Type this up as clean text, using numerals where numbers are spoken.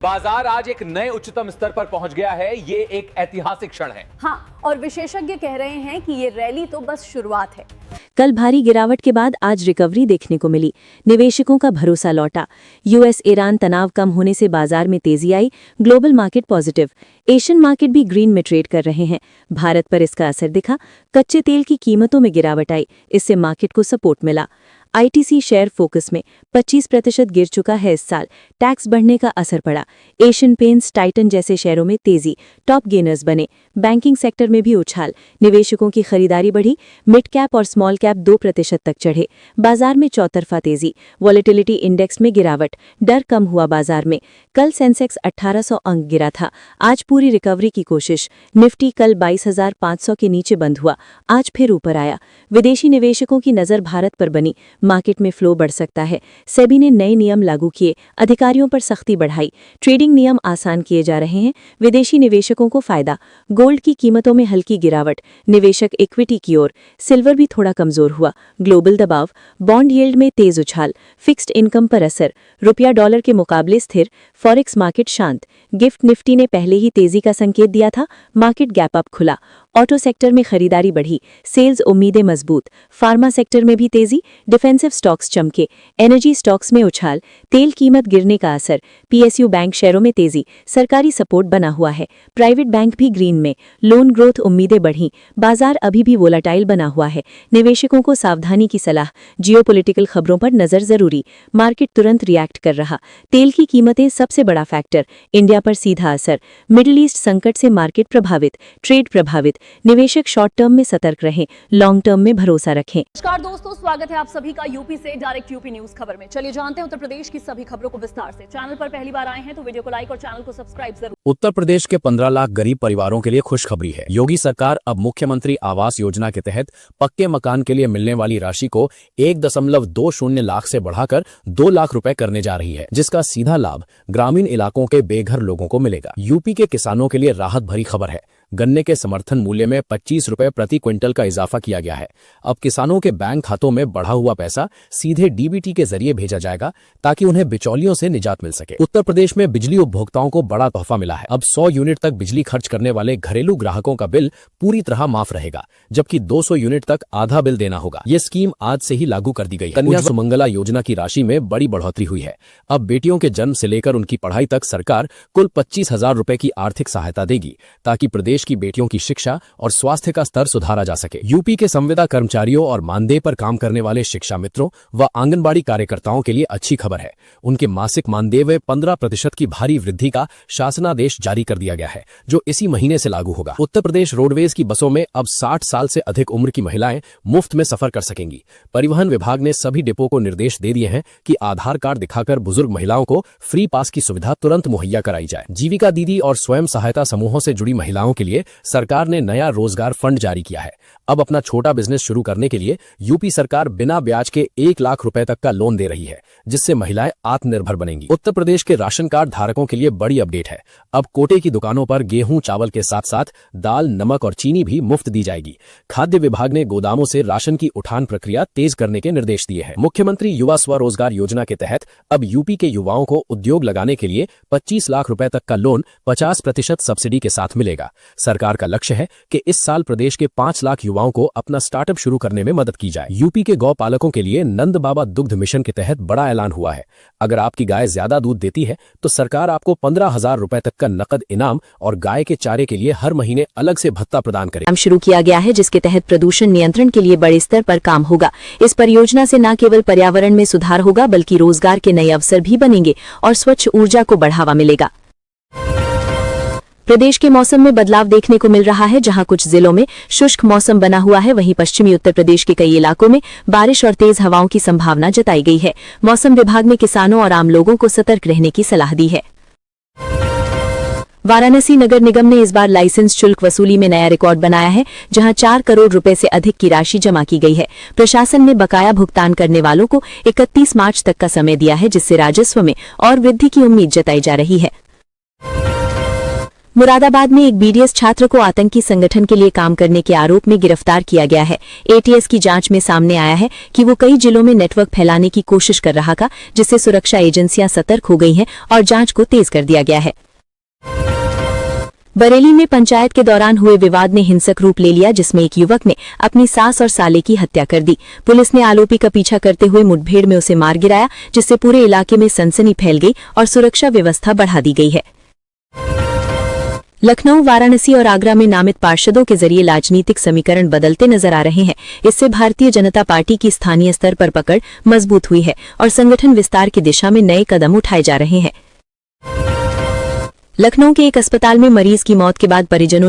बाजार आज एक नए उच्चतम स्तर पर पहुंच गया है। ये एक ऐतिहासिक क्षण है। हाँ, और विशेषज्ञ कह रहे हैं कि ये रैली तो बस शुरुआत है। कल भारी गिरावट के बाद आज रिकवरी देखने को मिली। निवेशकों का भरोसा लौटा। यूएस ईरान तनाव कम होने से बाजार में तेजी आई। Global market positive. Asian market भी ग्रीन में ट्रेड कर रहे हैं। भारत पर इसका असर दिखा। कच्चे तेल की कीमतों में गिरावट आई। इससे मार्केट को सपोर्ट मिला। आईटीसी शेयर फोकस में 25% गिर चुका है इस साल। टैक्स बढ़ने का असर पड़ा। एशियन पेंट्स, टाइटन जैसे शेयरों में तेजी। टॉप गेनर्स बने। बैंकिंग सेक्टर में भी उछाल। निवेशकों की खरीदारी बढ़ी। मिड कैप और स्मॉल कैप 2% तक चढ़े। बाजार में चौतरफा तेजी। वॉलेटिलिटी इंडेक्स में गिरावट। डर कम हुआ बाजार में। कल सेंसेक्स 1800 अंक गिरा था। आज पूरी रिकवरी की कोशिश। निफ्टी कल 22,500 के नीचे बंद हुआ। आज फिर ऊपर आया। विदेशी निवेशकों की नजर भारत पर बनी। मार्केट में फ्लो बढ़ सकता है। सेबी ने नए नियम लागू किए। अधिकारियों पर सख्ती बढ़ाई। ट्रेडिंग नियम आसान किए जा रहे हैं। विदेशी निवेशकों को फायदा। गोल्ड की कीमतों में हल्की गिरावट। निवेशक इक्विटी की ओर। सिल्वर भी थोड़ा कमजोर हुआ। ग्लोबल दबाव। बॉन्ड यील्ड में तेज उछाल। फिक्स्ड इनकम पर असर। रुपया डॉलर के मुकाबले स्थिर। फॉरेक्स मार्केट शांत। गिफ्ट निफ्टी ने पहले ही तेजी का संकेत दिया था। मार्केट गैप अप खुला। ऑटो सेक्टर में खरीदारी बढ़ी। सेल्स उम्मीदें मजबूत। फार्मा सेक्टर में भी तेजी। डिफेंसिव स्टॉक्स चमके। एनर्जी स्टॉक्स में उछाल। तेल कीमत गिरने का असर। पीएसयू बैंक शेयरों में तेजी। सरकारी सपोर्ट बना हुआ है। प्राइवेट बैंक भी ग्रीन में। लोन ग्रोथ उम्मीदें बढ़ी। बाजार अभी भी वोलाटाइल बना हुआ है। निवेशकों को सावधानी की सलाह। जियोपॉलिटिकल खबरों पर नजर जरूरी। मार्केट तुरंत रिएक्ट कर रहा। तेल की कीमतें सबसे बड़ा फैक्टर। इंडिया पर सीधा असर। मिडिल ईस्ट संकट से मार्केट प्रभावित। ट्रेड प्रभावित। निवेशक शॉर्ट टर्म में सतर्क रहें। लॉन्ग टर्म में भरोसा रखें। नमस्कार दोस्तों, स्वागत है आप सभी का यूपी से डायरेक्ट यूपी न्यूज खबर में। चलिए जानते हैं उत्तर प्रदेश की सभी खबरों को विस्तार से। चैनल पर पहली बार आए हैं तो वीडियो को लाइक और चैनल को सब्सक्राइब जरूर। उत्तर प्रदेश के 15 लाख गरीब परिवारों के लिए खुशखबरी है। योगी सरकार अब मुख्यमंत्री आवास योजना के तहत पक्के मकान के लिए मिलने वाली राशि को 1.20 लाख से बढ़ाकर 2 लाख रुपए करने जा रही है, जिसका सीधा लाभ ग्रामीण इलाकों के बेघर लोगों को मिलेगा। यूपी के किसानों के लिए राहत भरी खबर है। गन्ने के समर्थन मूल्य में 25 रुपए प्रति क्विंटल का इजाफा किया गया है। अब किसानों के बैंक खातों में बढ़ा हुआ पैसा सीधे डीबीटी के जरिए भेजा जाएगा, ताकि उन्हें बिचौलियों से निजात मिल सके। उत्तर प्रदेश में बिजली उपभोक्ताओं को बड़ा तोहफा मिला है। अब 100 यूनिट तक बिजली खर्च करने वाले घरेलू ग्राहकों का बिल पूरी तरह माफ रहेगा, जबकि 200 यूनिट तक आधा बिल देना होगा। ये स्कीम आज से ही लागू कर दी गई है। कन्या सुमंगला योजना की राशि में बड़ी बढ़ोतरी हुई है। अब बेटियों के जन्म से लेकर उनकी पढ़ाई तक सरकार कुल 25,000 रुपए की आर्थिक सहायता देगी, ताकि प्रदेश की बेटियों की शिक्षा और स्वास्थ्य का स्तर सुधारा जा सके। यूपी के संविदा कर्मचारियों और मानदेय पर काम करने वाले शिक्षा मित्रों व आंगनबाड़ी कार्यकर्ताओं के लिए अच्छी खबर है। उनके मासिक मानदेय में 15% की भारी वृद्धि का शासनादेश जारी कर दिया गया है, जो इसी महीने से लागू होगा। उत्तर प्रदेश रोडवेज की बसों में अब 60 साल से अधिक उम्र की महिलाएं मुफ्त में सफर कर सकेंगी। परिवहन विभाग ने सभी डिपो को निर्देश दे दिए हैं कि आधार कार्ड दिखाकर बुजुर्ग महिलाओं को फ्री पास की सुविधा तुरंत मुहैया कराई जाए। जीविका दीदी और स्वयं सहायता समूहों से जुड़ी महिलाओं के लिए सरकार ने नया रोजगार फंड जारी किया है। अब अपना छोटा बिजनेस शुरू करने के लिए यूपी सरकार बिना ब्याज के 1 लाख रुपए तक का लोन दे रही है, जिससे महिलाएं आत्मनिर्भर बनेंगी। उत्तर प्रदेश के राशन कार्ड धारकों के लिए बड़ी अपडेट है। अब कोटे की दुकानों पर गेहूं चावल के साथ साथ दाल, नमक और चीनी भी मुफ्त दी जाएगी। खाद्य विभाग ने गोदामों से राशन की उठान प्रक्रिया तेज करने के निर्देश दिए हैं। मुख्यमंत्री युवा स्वरोजगार योजना के तहत अब यूपी के युवाओं को उद्योग लगाने के लिए 25 लाख रुपए तक का लोन 50% सब्सिडी के साथ मिलेगा। सरकार का लक्ष्य है कि इस साल प्रदेश के 5 लाख युवाओं को अपना स्टार्टअप शुरू करने में मदद की जाए। यूपी के गौ पालकों के लिए नंद बाबा दुग्ध मिशन के तहत बड़ा ऐलान हुआ है। अगर आपकी गाय ज्यादा दूध देती है तो सरकार आपको 15,000 रुपए तक का नकद इनाम और गाय के चारे के लिए हर महीने अलग से भत्ता प्रदान करेगी। शुरू किया गया है, जिसके तहत प्रदूषण नियंत्रण के लिए बड़े स्तर पर काम होगा। इस परियोजना से न केवल पर्यावरण में सुधार होगा, बल्कि रोजगार के नए अवसर भी बनेंगे और स्वच्छ ऊर्जा को बढ़ावा मिलेगा। प्रदेश के मौसम में बदलाव देखने को मिल रहा है। जहां कुछ जिलों में शुष्क मौसम बना हुआ है, वहीं पश्चिमी उत्तर प्रदेश के कई इलाकों में बारिश और तेज हवाओं की संभावना जताई गई है। मौसम विभाग ने किसानों और आम लोगों को सतर्क रहने की सलाह दी है। वाराणसी नगर निगम ने इस बार लाइसेंस शुल्क वसूली में नया रिकॉर्ड बनाया है, जहां 4 करोड़ रुपए से अधिक की राशि जमा की गई है। प्रशासन ने बकाया भुगतान करने वालों को 31 मार्च तक का समय दिया है, जिससे राजस्व में और वृद्धि की उम्मीद जताई जा रही है। मुरादाबाद में एक बीडीएस छात्र को आतंकी संगठन के लिए काम करने के आरोप में गिरफ्तार किया गया है। एटीएस की जांच में सामने आया है कि वो कई जिलों में नेटवर्क फैलाने की कोशिश कर रहा था, जिससे सुरक्षा एजेंसियां सतर्क हो गई हैं और जांच को तेज कर दिया गया है। बरेली में पंचायत के दौरान हुए विवाद ने हिंसक रूप ले लिया, जिसमें एक युवक ने अपनी सास और साले की हत्या कर दी। पुलिस ने आरोपी का पीछा करते हुए मुठभेड़ में उसे मार गिराया, जिससे पूरे इलाके में सनसनी फैल गई और सुरक्षा व्यवस्था बढ़ा दी गई है। लखनऊ, वाराणसी और आगरा में नामित पार्षदों के जरिए राजनीतिक समीकरण बदलते नजर आ रहे हैं। इससे भारतीय जनता पार्टी की स्थानीय स्तर पर पकड़ मजबूत हुई है और संगठन विस्तार की दिशा में नए कदम उठाए जा रहे हैं। लखनऊ के एक अस्पताल में मरीज की मौत के बाद परिजनों